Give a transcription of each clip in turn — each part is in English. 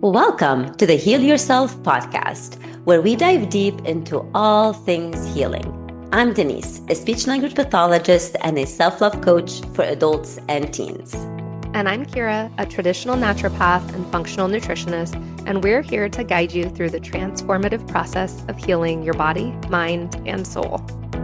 Welcome to the Heal Yourself podcast, where we dive deep into all things healing. I'm Denise, a speech language pathologist and a self-love coach for adults and teens. And I'm Kira, a traditional naturopath and functional nutritionist, and we're here to guide you through the transformative process of healing your body, mind, and soul.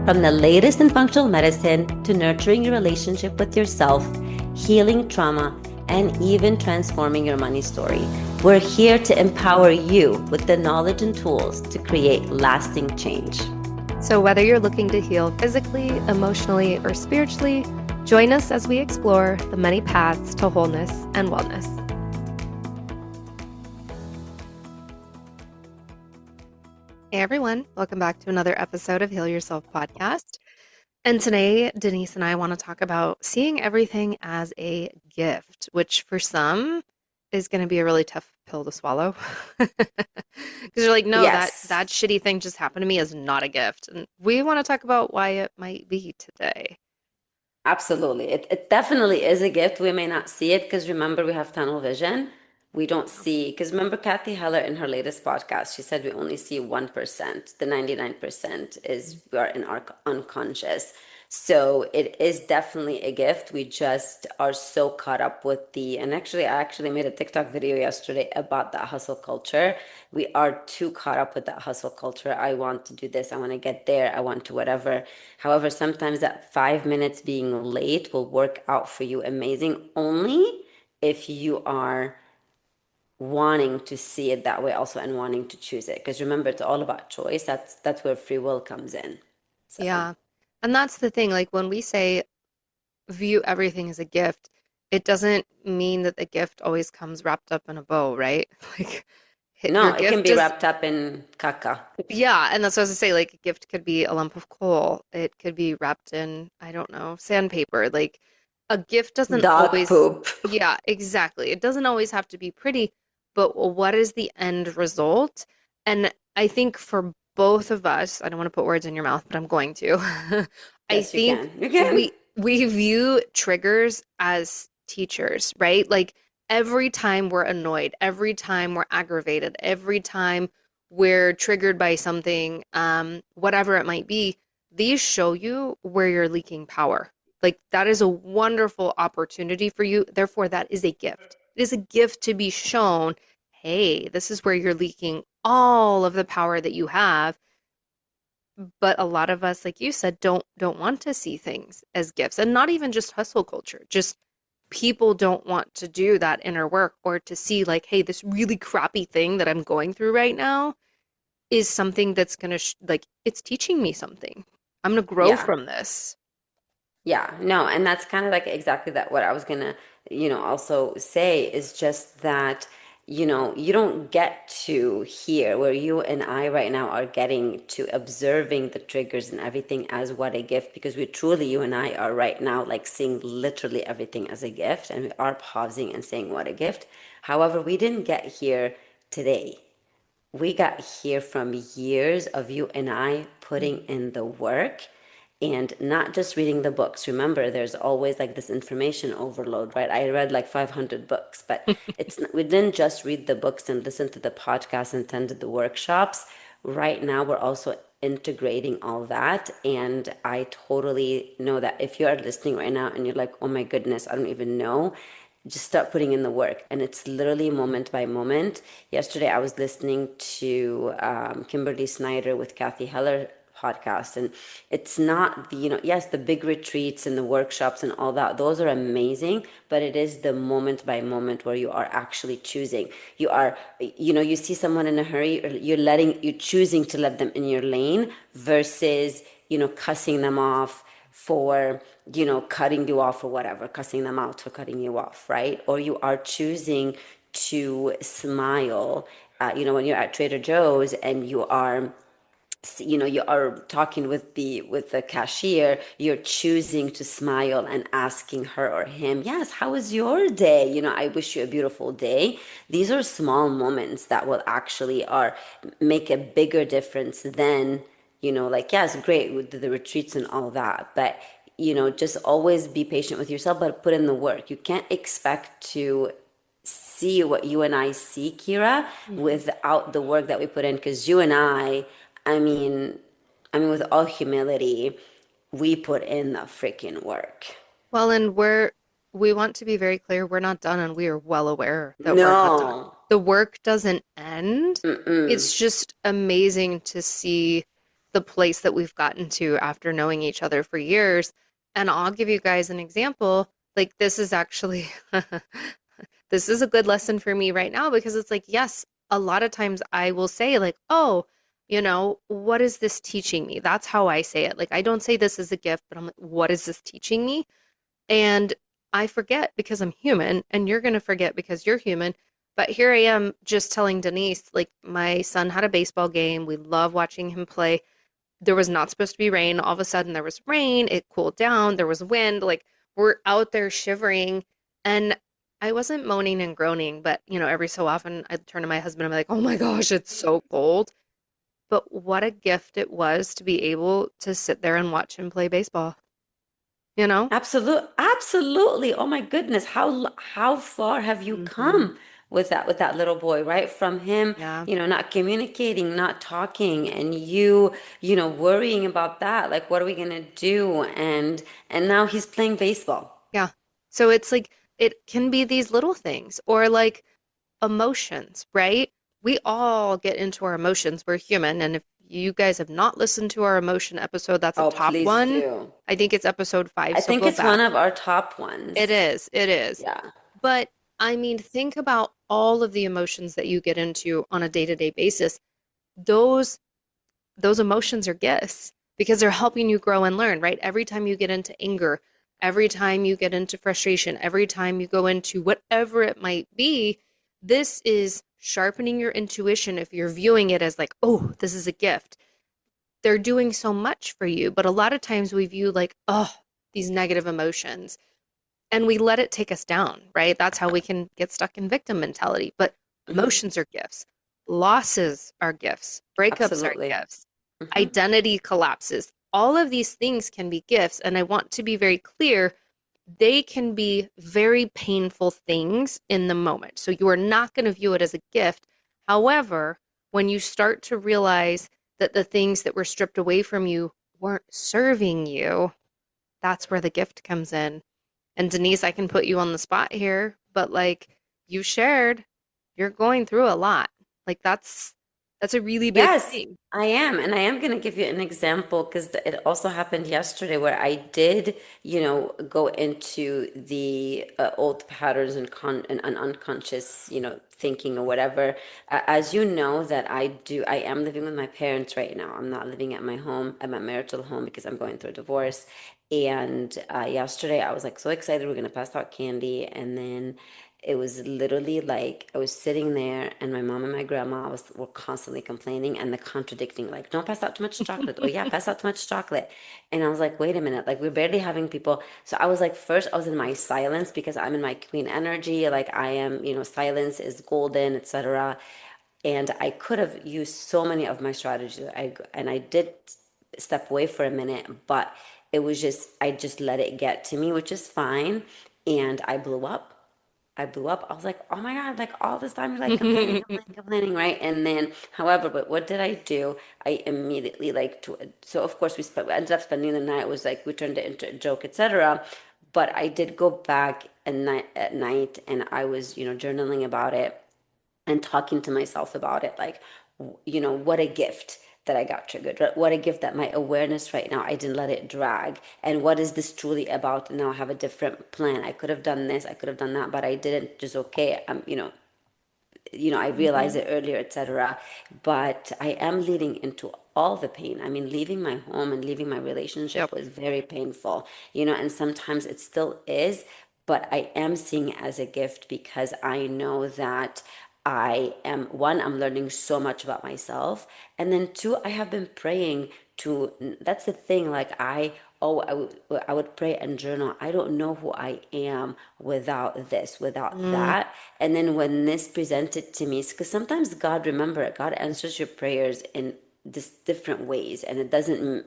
From the latest in functional medicine to nurturing your relationship with yourself, healing trauma, and even transforming your money story, we're here to empower you with the knowledge and tools to create lasting change. So whether you're looking to heal physically, emotionally, or spiritually, join us as we explore the many paths to wholeness and wellness. Hey everyone, welcome back to another episode of Heal Yourself podcast. And today, Denise and I want to talk about seeing everything as a gift, which for some is going to be a really tough pill to swallow. Because you're like, no, Yes. that shitty thing just happened to me is not a gift. And we want to talk about why it might be today. Absolutely. It definitely is a gift. We may not see it because remember, we have tunnel vision. We don't see, because remember, Kathy Heller in her latest podcast, she said we only see 1%. The 99% is we are in our unconscious. So it is definitely a gift. We just are so caught up with and actually, I actually made a TikTok video yesterday about that hustle culture. We are too caught up with that hustle culture. I want to do this. I want to get there. I want to whatever. However, sometimes that 5 minutes being late will work out for you amazing only if you are wanting to see it that way also and wanting to choose it. Because remember, it's all about choice. That's where free will comes in. So. Yeah. And that's the thing. Like when we say view everything as a gift, it doesn't mean that the gift always comes wrapped up in a bow, right? Like No, your it can gift be is, wrapped up in caca. yeah. And that's what I was to say. Like a gift could be a lump of coal. It could be wrapped in, I don't know, sandpaper. Like a gift doesn't Dog always, poop. yeah, exactly. It doesn't always have to be pretty, but what is the end result? And I think for both of us, I don't want to put words in your mouth, but I'm going to. I Yes, you think can. You can. we view triggers as teachers, right? Like every time we're annoyed, every time we're aggravated, every time we're triggered by something, whatever it might be, these show you where you're leaking power. Like that is a wonderful opportunity for you. Therefore, that is a gift. It is a gift to be shown, hey, this is where you're leaking all of the power that you have. But a lot of us, like you said, don't want to see things as gifts. And not even just hustle culture, just people don't want to do that inner work or to see like, hey, this really crappy thing that I'm going through right now is something that's going to like it's teaching me something. I'm going to grow Yeah. from this. Yeah. No, and that's kind of like exactly that what I was gonna, also say is just that, you don't get to here where you and I right now are getting to observing the triggers and everything as what a gift, because we truly, you and I are right now like seeing literally everything as a gift, and we are pausing and saying what a gift. However, we didn't get here today. We got here from years of you and I putting Mhm. in the work and not just reading the books. Remember, there's always like this information overload, right? I read like 500 books, but we didn't just read the books and listen to the podcast and attend to the workshops. Right now, we're also integrating all that. And I totally know that if you are listening right now and you're like, oh my goodness, I don't even know, just start putting in the work, and it's literally moment by moment. Yesterday I was listening to Kimberly Snyder with Kathy Heller podcast, and it's not the, yes, the big retreats and the workshops and all that, those are amazing, but it is the moment by moment where you are actually choosing. You are, you see someone in a hurry, or you're choosing to let them in your lane versus cussing them off for cutting you off or whatever, cussing them out for cutting you off, right? Or you are choosing to smile, when you're at Trader Joe's and you are talking with the cashier, you're choosing to smile and asking her or him, yes, how was your day? I wish you a beautiful day. These are small moments that will actually are make a bigger difference than, like, yes, great with the retreats and all that, but just always be patient with yourself, but put in the work. You can't expect to see what you and I see, Kira, Mhm. without the work that we put in. Because you and I mean, with all humility, we put in the freaking work. Well, and we want to be very clear, we're not done and we are well aware that we're not done. No. The work doesn't end. Mm-mm. It's just amazing to see the place that we've gotten to after knowing each other for years. And I'll give you guys an example. Like this is actually this is a good lesson for me right now because it's like, yes, a lot of times I will say like, "Oh, what is this teaching me?" That's how I say it. Like I don't say this is a gift, but I'm like, "What is this teaching me?" And I forget because I'm human, and you're going to forget because you're human. But here I am just telling Denise, like, my son had a baseball game. We love watching him play. There was not supposed to be rain. All of a sudden, there was rain. It cooled down. There was wind. Like, we're out there shivering. And I wasn't moaning and groaning, but, every so often I'd turn to my husband and be like, oh my gosh, it's so cold. But what a gift it was to be able to sit there and watch him play baseball, you know? Absolutely. Oh my goodness. How far have you Hmm. come with that little boy, right? From him, Yeah. not communicating, not talking, and you worrying about that. Like, what are we gonna do? And now he's playing baseball. Yeah. So it's like it can be these little things or like emotions, right? We all get into our emotions. We're human. And if you guys have not listened to our emotion episode, that's a Oh, top please one. do. I think it's episode 5, I so think go it's one back. of our top It ones. is. It is. Yeah. But I mean, think about all of the emotions that you get into on a day-to-day basis. Those those emotions are gifts because they're helping you grow and learn, right? Every time you get into anger, every time you get into frustration, every time you go into whatever it might be, this is sharpening your intuition if you're viewing it as like, oh, this is a gift. They're doing so much for you. But a lot of times we view like, oh, these negative emotions and we let it take us down, right? That's how we can get stuck in victim mentality. But Hmm. emotions are gifts, losses are gifts, breakups are Absolutely. gifts, Hmm. identity collapses. All of these things can be gifts. And I want to be very clear they can be very painful things in the moment. So you are not going to view it as a gift. However, when you start to realize that the things that were stripped away from you weren't serving you, that's where the gift comes in. And Denise, I can put you on the spot here, but like you shared, you're going through a lot. Like that's a really big Yes, thing. I am. And I am going to give you an example because it also happened yesterday where I did, go into the old patterns and unconscious, thinking or whatever. As you know, that I am living with my parents right now. I'm not living at my home, at my marital home because I'm going through a divorce. And yesterday I was like so excited we're going to pass out candy. And then it was literally like I was sitting there and my mom and my grandma were constantly complaining and the contradicting, like, don't pass out too much chocolate. Oh yeah, pass out too much chocolate. And I was like, wait a minute, like we're barely having people. So I was like, first I was in my silence because I'm in my queen energy. Like I am, silence is golden, etc. And I could have used so many of my strategies. And I did step away for a minute, but it was just I just let it get to me, which is fine. And I blew up. I was like, oh my God, like all this time you're like complaining, complaining, complaining, right? And then, however, but what did I do? I immediately so of course we ended up spending the night. It was like we turned it into a joke, etc. But I did go back at night and I was, journaling about it and talking to myself about it. Like, what a gift that I got triggered. What a gift that my awareness right now, I didn't let it drag. And what is this truly about? And now I have a different plan. I could have done this, I could have done that, but I didn't. Just okay. I realized Hmm. it earlier, etc. But I am leading into all the pain. I mean, leaving my home and leaving my relationship Yep. was very painful, and sometimes it still is, but I am seeing it as a gift because I know that I'm learning so much about myself. And then two, I have been praying that's the thing, like I would pray and journal. I don't know who I am without this, without Mm, that. And then when this presented to me, because sometimes God answers your prayers in this different ways, and it doesn't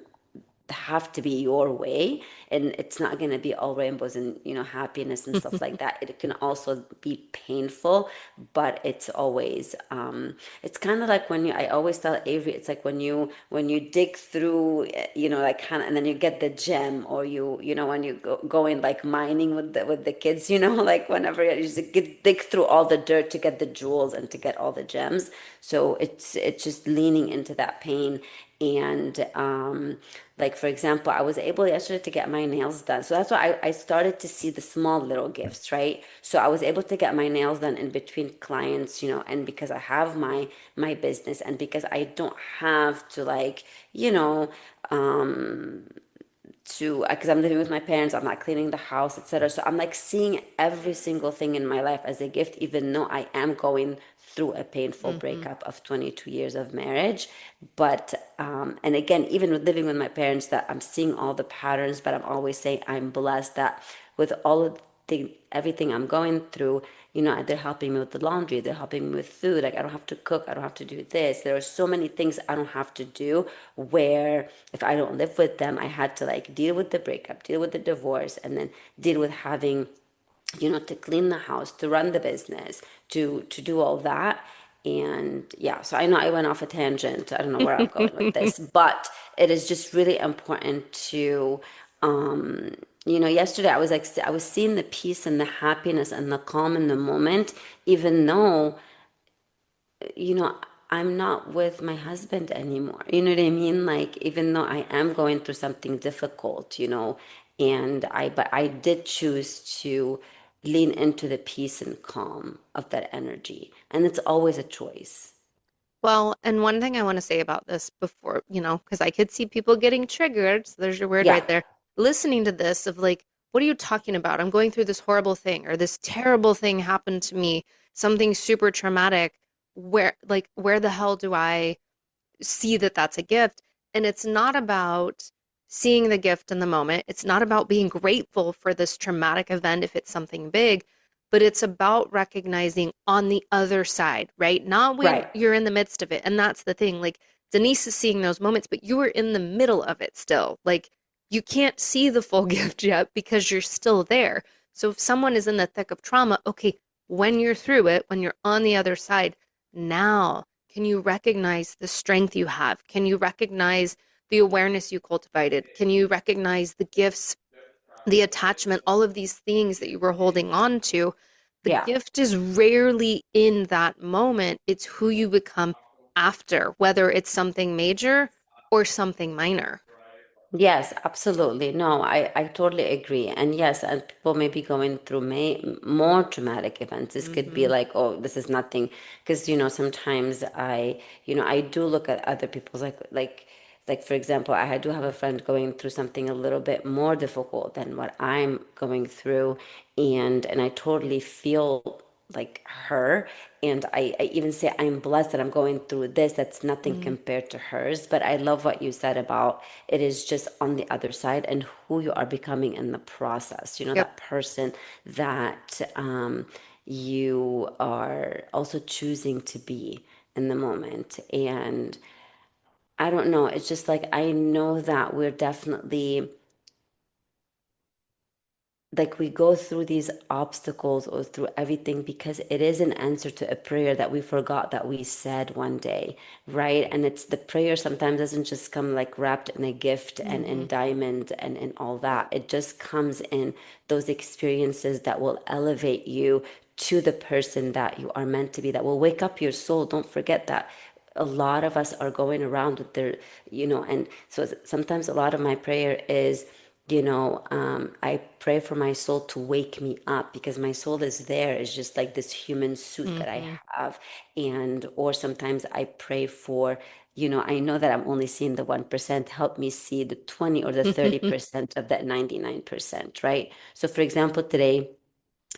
have to be your way, and it's not going to be all rainbows and happiness and stuff like that. It can also be painful, but it's always it's kind of like when you I always tell Avery, it's like when you dig through, like kind of, and then you get the gem, or when you go in like mining with the kids, like whenever you just dig through all the dirt to get the jewels and to get all the gems. So it's just leaning into that pain. And like for example, I was able yesterday to get my nails done. So that's why I started to see the small little gifts, right? So I was able to get my nails done in between clients, and because I have my business, and because I don't have to like, you know, to because I'm living with my parents, I'm not cleaning the house, etc. So I'm like seeing every single thing in my life as a gift, even though I am going through a painful Hmm. breakup of 22 years of marriage. But and again, even with living with my parents, that I'm seeing all the patterns, but I'm always saying I'm blessed that with all of everything I'm going through, they're helping me with the laundry, they're helping me with food. Like I don't have to cook, I don't have to do this. There are so many things I don't have to do, where if I don't live with them, I had to like deal with the breakup, deal with the divorce, and then deal with having, to clean the house, to run the business, to do all that. And yeah, so I know I went off a tangent. I don't know where I'm going with this, but it is just really important to yesterday I was seeing the peace and the happiness and the calm in the moment, even though, you know, I'm not with my husband anymore. You know what I mean? Like, even though I am going through something difficult, but I did choose to lean into the peace and calm of that energy. And it's always a choice. Well, and one thing I want to say about this before, because I could see people getting triggered. So there's your word Yeah. right there. Listening to this of like, what are you talking about? I'm going through this horrible thing or this terrible thing happened to me, something super traumatic. Where the hell do I see that that's a gift? And it's not about seeing the gift in the moment. It's not about being grateful for this traumatic event if it's something big, but it's about recognizing on the other side, right? Not when Right. you're in the midst of it. And that's the thing. Like Denise is seeing those moments, but you are in the middle of it still. Like you can't see the full gift yet because you're still there. So if someone is in the thick of trauma, okay, when you're through it, when you're on the other side, now can you recognize the strength you have? Can you recognize the awareness you cultivated? Can you recognize the gifts, the attachment, all of these things that you were holding on to? The Yeah. gift is rarely in that moment. It's who you become after, whether it's something major or something minor. Yes, absolutely. No, I totally agree. And yes, and people may be going through more traumatic events. This could be Mm-hmm. like, oh, this is nothing. Because, sometimes I do look at other people's like for example, I do have a friend going through something a little bit more difficult than what I'm going through. And I totally feel like her, and I even say I'm blessed that I'm going through this. That's nothing Mm-hmm. compared to hers. But I love what you said about it is just on the other side and who you are becoming in the process, Yep. that person that you are also choosing to be in the moment. And I don't know, it's just like I know that we're definitely like we go through these obstacles or through everything because it is an answer to a prayer that we forgot that we said one day, right? And it's the prayer sometimes doesn't just come like wrapped in a gift and Mm-hmm. in diamond and in all that. It just comes in those experiences that will elevate you to the person that you are meant to be, that will wake up your soul. Don't forget that a lot of us are going around with their, and so sometimes a lot of my prayer is, I pray for my soul to wake me up because my soul is there. It's just like this human suit that I Mm-hmm. have. Or sometimes I pray for, I know that I'm only seeing the 1%. Help me see the 20 or the 30% of that 99%, right? So, for example, today,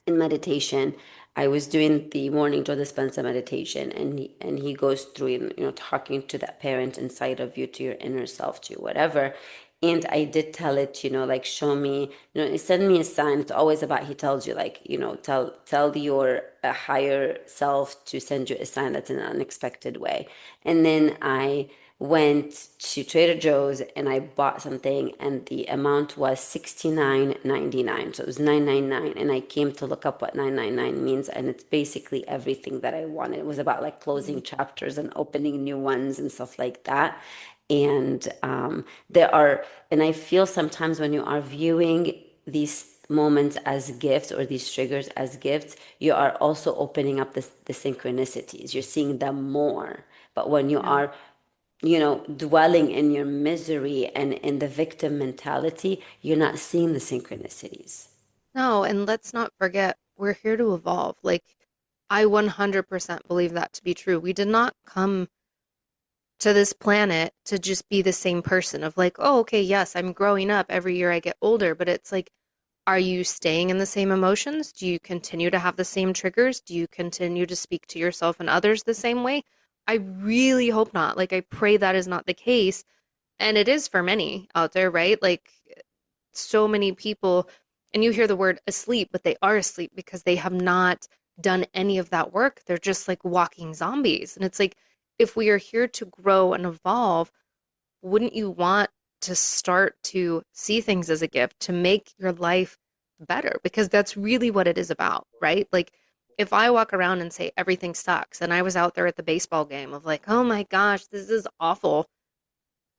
in meditation, I was doing the morning Joe Dispenza meditation, and he goes through, talking to that parent inside of you, to your inner self, to whatever. And I did tell it, like show me, send me a sign. It's always about, he tells you like, tell your higher self to send you a sign that's in an unexpected way. And then I went to Trader Joe's and I bought something and the amount was 69.99. So it was 999 and I came to look up what 999 means and it's basically everything that I wanted. It was about like closing chapters and opening new ones and stuff like that. And there are, and I feel sometimes when you are viewing these moments as gifts or these triggers as gifts, you are also opening up the synchronicities. You're seeing them more. But when you Yeah. are, dwelling in your misery and in the victim mentality, you're not seeing the synchronicities. No, and let's not forget, we're here to evolve. Like, I 100% believe that to be true. We did not come to this planet to just be the same person of like, oh, okay, yes, I'm growing up. Every year I get older, but it's like, are you staying in the same emotions? Do you continue to have the same triggers? Do you continue to speak to yourself and others the same way? I really hope not. Like, I pray that is not the case. And it is for many out there, right? Like, so many people, and you hear the word asleep, but they are asleep because they have not done any of that work. They're just like walking zombies. And it's like, if we are here to grow and evolve, wouldn't you want to start to see things as a gift to make your life better? Because that's really what it is about, right? Like, if I walk around and say everything sucks, and I was out there at the baseball game of like, oh my gosh, this is awful,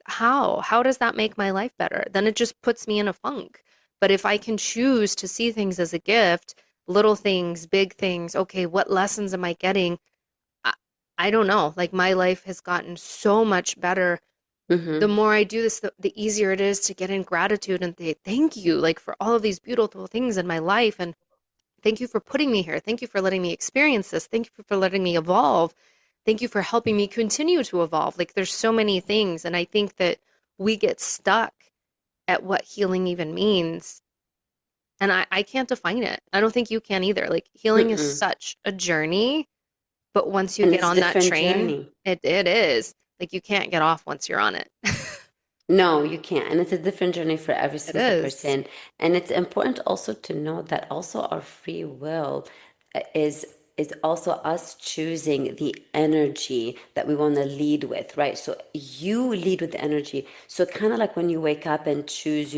how does that make my life better? Then it just puts me in a funk. But if I can choose to see things as a gift, little things, big things, okay, what lessons am I getting? I, I don't know. Like, my life has gotten so much better. The Mm-hmm. more I do this, the easier it is to get in gratitude and say thank you, like, for all of these beautiful things in my life. And thank you for putting me here. Thank you for letting me experience this. Thank you for letting me evolve. Thank you for helping me continue to evolve. Like, there's so many things. And I think that we get stuck at what healing even means. And I can't define it. I don't think you can either. Like, healing is Mm-mm. such a journey, but once you And get it's a on that different train, journey. it is like you can't get off once you're on it. No, you can't. And it's a different journey for every It single is. person. And it's important also to know that also our free will is is also us choosing the energy that we want to lead with, right? So you lead with the energy. So kind of like when you wake up and choose,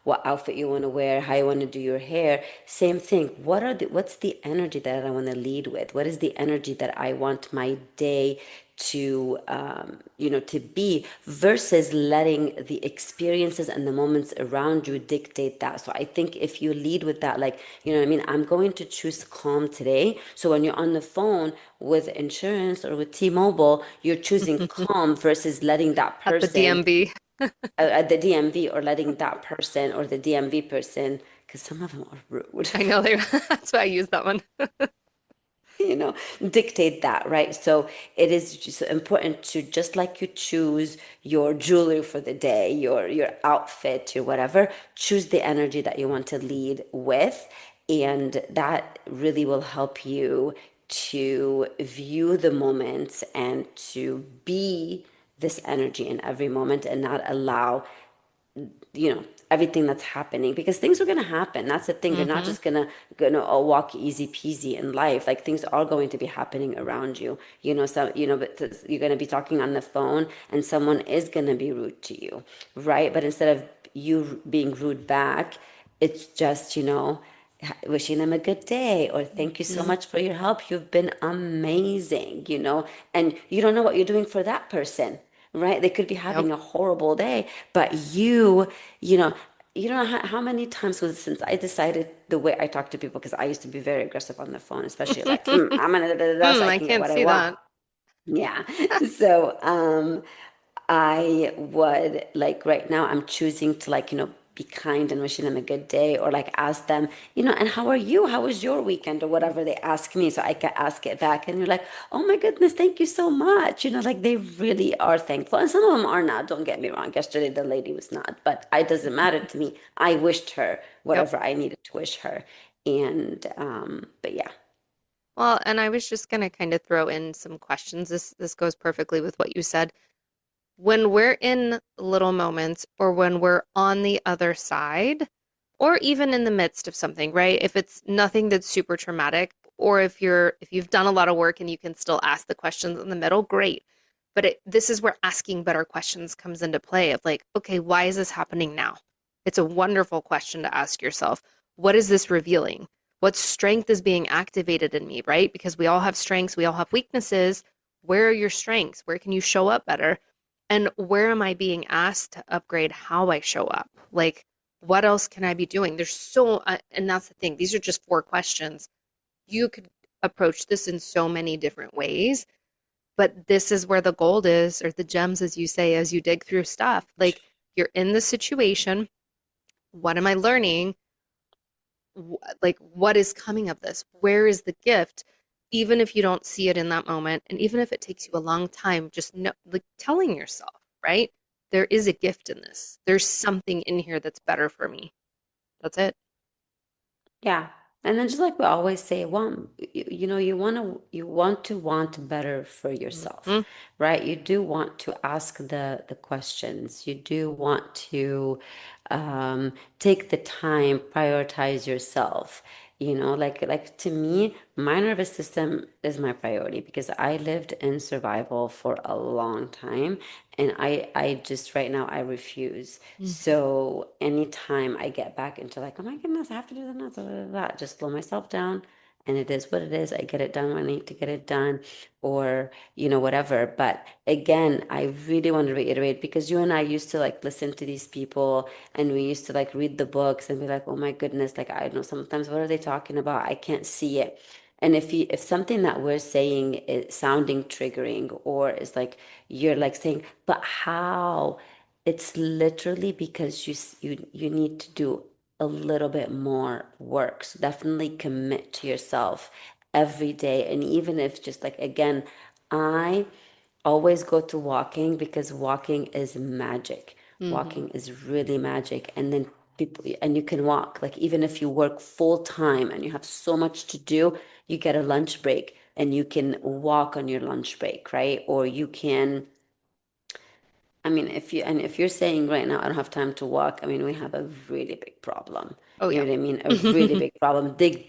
what outfit you want to wear, how you want to do your hair, same thing. What's the energy that I want to lead with? What is the energy that I want my day to be, versus letting the experiences and the moments around you dictate that. So I think if you lead with that, like, what I mean, I'm going to choose calm today. So when you're on the phone with insurance or with T-Mobile, you're choosing calm versus letting that At the person DMV. at the DMV, or letting that person or the DMV person, because some of them are rude. I know they that's why I use that one. you know dictate that, right? So it is just important to, just like you choose your jewelry for the day, your outfit, your whatever, choose the energy that you want to lead with, and that really will help you to view the moments and to be this energy in every moment and not allow everything that's happening, because things are going to happen. That's the thing. You're not Hmm. just gonna all walk easy peasy in life. Like, things are going to be happening around you, so but you're going to be talking on the phone and someone is going to be rude to you, right? But instead of you being rude back, it's just, wishing them a good day, or thank you so Hmm. much for your help, you've been amazing, and you don't know what you're doing for that person, right? They could be Yep. having a horrible day, but you know, you don't know how many times was since I decided the way I talk to people, because I used to be very aggressive on the phone, especially like, I'm gonna da, da, da, da, so I I can get can't what I see want. that. Yeah. So, I would, like, right now I'm choosing to, like, be kind and wishing them a good day, or like ask them, and how are you? How was your weekend? Or whatever they ask me. So I can ask it back. And you're like, oh my goodness, thank you so much. Like, they really are thankful. And some of them are not, don't get me wrong. Yesterday the lady was not, but it doesn't matter to me. I wished her Yep. whatever I needed to wish her. And but yeah. Well, and I was just gonna kind of throw in some questions. This goes perfectly with what you said. When we're in little moments or when we're on the other side, or even in the midst of something, right? If it's nothing that's super traumatic, or if you've done a lot of work and you can still ask the questions in the middle, great. But this is where asking better questions comes into play of like, okay, why is this happening now? It's a wonderful question to ask yourself. What is this revealing? What strength is being activated in me, right? Because we all have strengths, we all have weaknesses. Where are your strengths? Where can you show up better? And where am I being asked to upgrade how I show up? Like, what else can I be doing? And that's the thing, these are just four questions. You could approach this in so many different ways, but this is where the gold is, or the gems, as you say, as you dig through stuff. Like, you're in the situation. What am I learning? Like, what is coming of this? Where is the gift? Even if you don't see it in that moment, and even if it takes you a long time, just know, like telling yourself, right? There is a gift in this. There's something in here that's better for me. That's it. Yeah. And then just like we always say, you want to better for yourself, Hmm. right? You do want to ask the questions. You do want to take the time, prioritize yourself. Like to me, my nervous system is my priority because I lived in survival for a long time, and I just right now I refuse. Hmm. So anytime I get back into like, oh my goodness, I have to do that, just slow myself down, and it is what it is. I get it done when I need to get it done, or whatever. But again, I really want to reiterate, because you and I used to like listen to these people, and we used to like read the books and be like, oh my goodness, like I don't know sometimes, what are they talking about? I can't see it. And if something that we're saying is sounding triggering, or is like you're like saying, but how? It's literally because you need to do a little bit more work. So definitely commit to yourself every day. And even if just like, again, I always go to walking because walking is magic. Hmm. Walking is really magic. And then people, and you can walk, like even if you work full time and you have so much to do, you get a lunch break and you can walk on your lunch break, right? Or you can, I mean, if you're saying right now I don't have time to walk, I mean, we have a really big problem. Oh, You yeah. know what I mean? A really big problem. Dig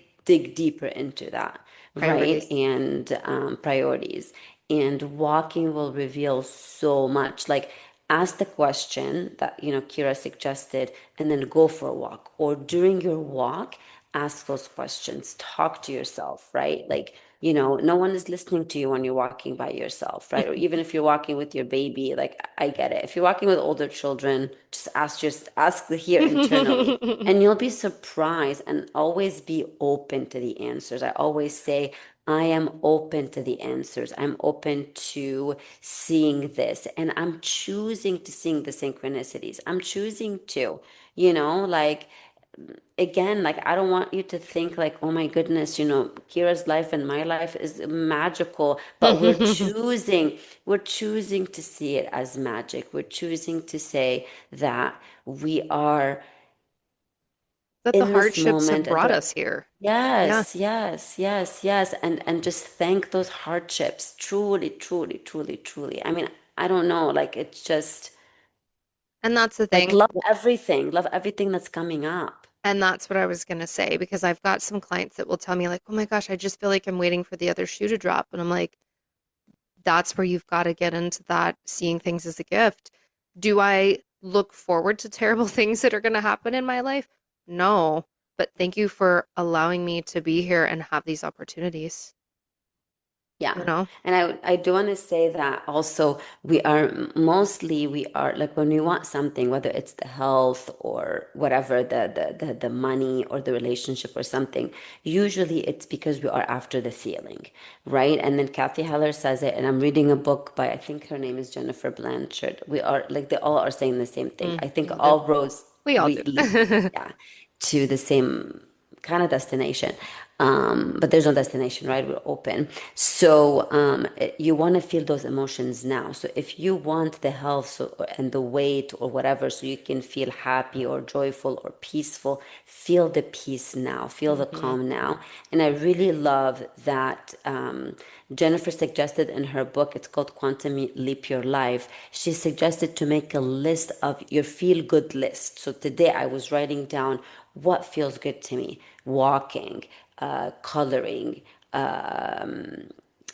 deeper into that, right? Priorities. And priorities. And walking will reveal so much. Like, ask the question that Kira suggested, and then go for a walk. Or during your walk, ask those questions. Talk to yourself, right? Like, no one is listening to you when you're walking by yourself, right? Or even if you're walking with your baby, like I get it. If you're walking with older children, just ask here internally, and you'll be surprised, and always be open to the answers. I always say, I am open to the answers. I'm open to seeing this, and I'm choosing to seeing the synchronicities. I'm choosing to, like, again, like I don't want you to think like, oh my goodness, Kira's life and my life is magical, but we're choosing to see it as magic. We're choosing to say that we are That the in this hardships have moment, and brought us here. Yeah. yes, yes, yes, yes, and just thank those hardships. Truly, truly, truly, truly. I mean, I don't know, like it's just And that's the like thing. love everything that's coming up. And that's what I was going to say because I've got some clients that will tell me, like, oh my gosh, I just feel like I'm waiting for the other shoe to drop. And I'm like, that's where you've got to get into that seeing things as a gift. Do I look forward to terrible things that are going to happen in my life? No. But thank you for allowing me to be here and have these opportunities, you Yeah. know? And I do want to say that also we are like, when we want something, whether it's the health or whatever, the money or the relationship or something, usually it's because we are after the feeling, right? And then Kathy Heller says it, and I'm reading a book by, I think her name is Jennifer Blanchard. We are like, they all are saying the same thing. I We think all do. all roads We all do. lead, yeah, to the same kind of destination. But there's no destination, right? We're open. So you want to feel those emotions now. So if you want the health, and the weight or whatever, so you can feel happy or joyful or peaceful, feel the peace now, feel the Hmm. calm now. And I really love that Jennifer suggested in her book, it's called Quantum Leap Your Life. She suggested to make a list of your feel good list. So today I was writing down what feels good to me: walking, coloring,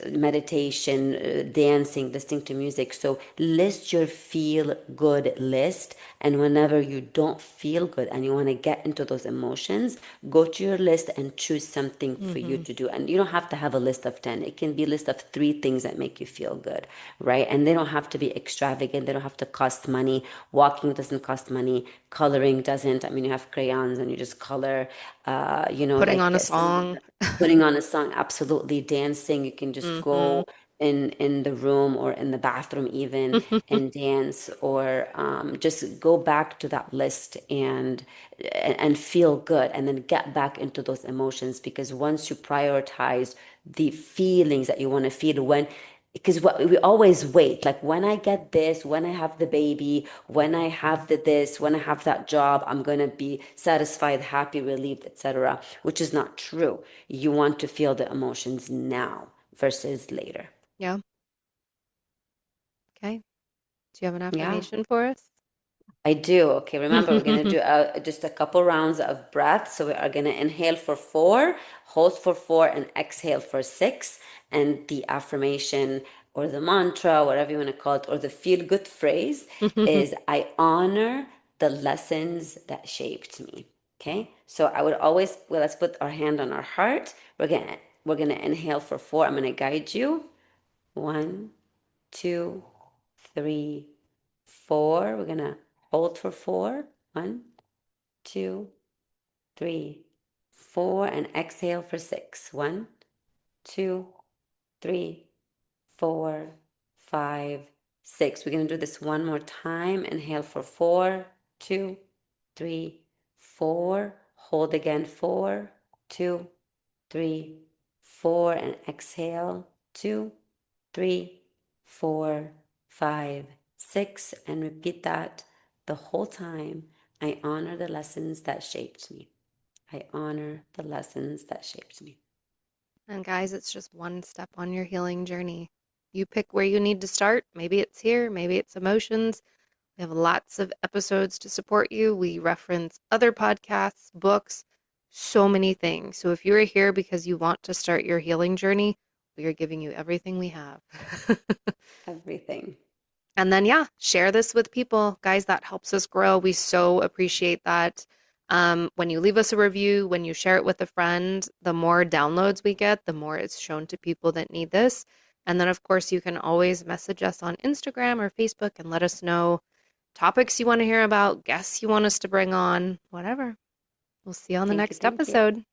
meditation, dancing, listening to music. So list your feel good list. And whenever you don't feel good and you want to get into those emotions, go to your list and choose something for you Mm-hmm. to do. And you don't have to have a list of 10. It can be a list of 3 things that make you feel good, right? And they don't have to be extravagant. They don't have to cost money. Walking doesn't cost money. Coloring doesn't. I mean, you have crayons and you just color, Putting like on a some song. putting on a song, absolutely. Dancing, you can just Mm-hmm. go in the room or in the bathroom even and dance, or just go back to that list and feel good, and then get back into those emotions. Because once you prioritize the feelings that you want to feel, when because what we always wait, like when I get this, when I have the baby, when I have the this, when I have that job, I'm going to be satisfied, happy, relieved, etc., which is not true. You want to feel the emotions now versus later. Yeah. Okay. Do you have an Yeah. affirmation for us? I do. Okay, remember, we're going to do just a couple rounds of breath. So we are going to inhale for 4, hold for 4, and exhale for 6. And the affirmation or the mantra, whatever you want to call it, or the feel good phrase is I honor the lessons that shaped me. Okay, so I would always, well, let's put our hand on our heart. We're gonna inhale for 4. I'm gonna guide you. 1, 2, 3, 4. We're gonna hold for 4. 1, 2, 3, 4, and exhale for 6. 1, 2, 3, 4, 5, 6. We're gonna do this one more time. Inhale for 4, 2, 3, 4. Hold again. 4, 2, 3, 4, and exhale. 2, 3, 4, 5, 6, and repeat that the whole time. I honor the lessons that shaped me. I honor the lessons that shaped me. And guys, it's just one step on your healing journey. You pick where you need to start. Maybe it's here, maybe it's emotions. We have lots of episodes to support you. We reference other podcasts, books, so many things. So if you're here because you want to start your healing journey, we are giving you everything we have. Everything. And then, yeah, share this with people. Guys, that helps us grow. We so appreciate that. When you leave us a review, when you share it with a friend, the more downloads we get, the more it's shown to people that need this. And then, of course, you can always message us on Instagram or Facebook and let us know topics you want to hear about, guests you want us to bring on, whatever. We'll see you on the Thank you. next Thank you. episode.